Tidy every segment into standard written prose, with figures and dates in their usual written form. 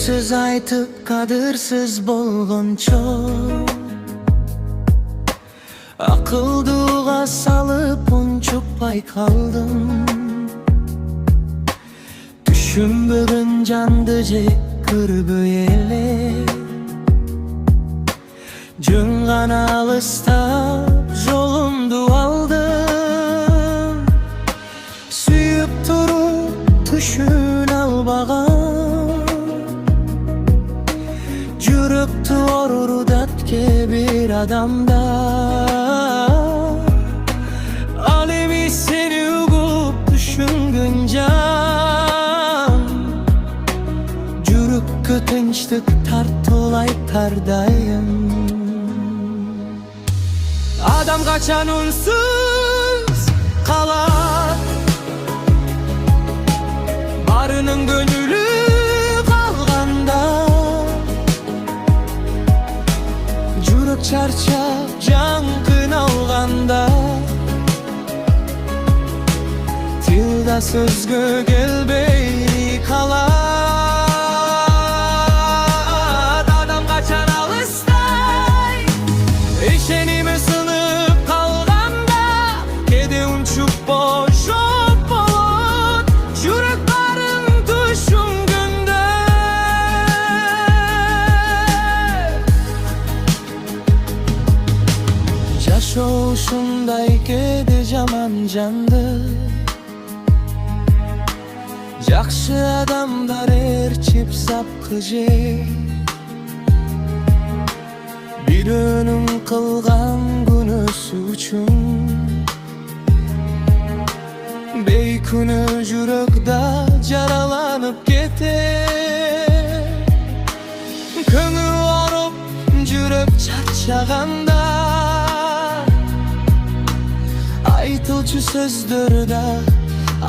söz aytıp kadırsız bolgon çok. Akıldığa salıp unçukpay kaldım. Düşünbөгөн жанды же көрбөй эле. Жөн гана алыстап жолумду алдым. Сүйүп туруп түшүн албаган. Жүрөктү оорудатке bir адамда. Ал эми сени угуп түшүнгөн жан. Жүрөккө тынчтык тартуулай тардайым. Адам качан унсуз калат, барынын көңүлү калганда. Жүрөк чарчап жан кыйналганда. Тил да сөзгө келбей калат. Адам качан алыстай, ишеними сынып калганда. Кээде унчуп бошоп болот, жүрөк барын түшүнгөндө. Жашоо ушундай кээде жаман жанды. Жакшы адамдар ээрчип сапкы жей. Бирөөнүн кылган күнөөсү үчүн бейкүнөө жүрөк да жараланып кетет. Көңүл ооруп, жүрөк чарчаганда. Айтылчу сөздөр да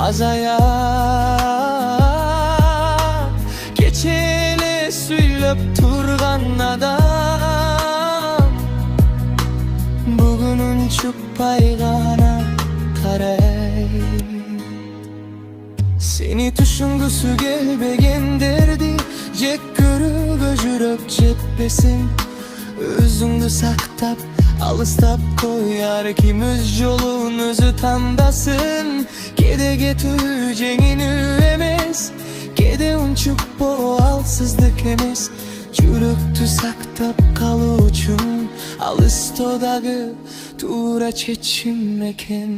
азаят. Кече эле сүйлөп турган адам бүгүн унчукпай гана карайт. Сени түшүнгүсү келбегендерди жек көрүүгө жүрөк жетпесин. Өзүңдү сактап алыстап кой, ар ким өз жолун өзү тандасın. Кээде кетүү жеңилүү эмес, кээде унчуп болуу алсыздык эмес. Жүрөктү сактап калуу үчүн алыстоо дагы туура чечим экен.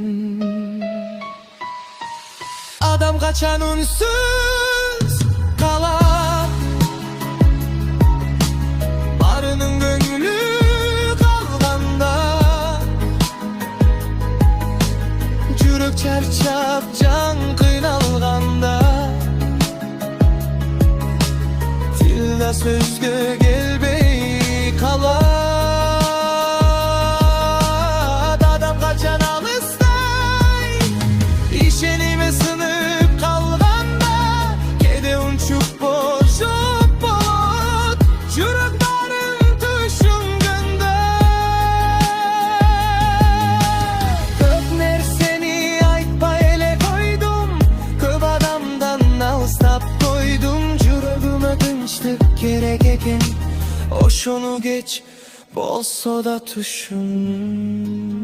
Адам качан унсуз калат, барынын көңүлү чарчап жан кыйналганда. Тил да сөзгө келбей калат. Адам качан алыстай, ишеними сынып калганда. Кээде унчуп бошоп болот, жүрөк барын түшүнгөндө. Көп нерсени алыстап койдум. Жүрөгүмө тынчтык керек экен, ошону кеч болсо да түшүн.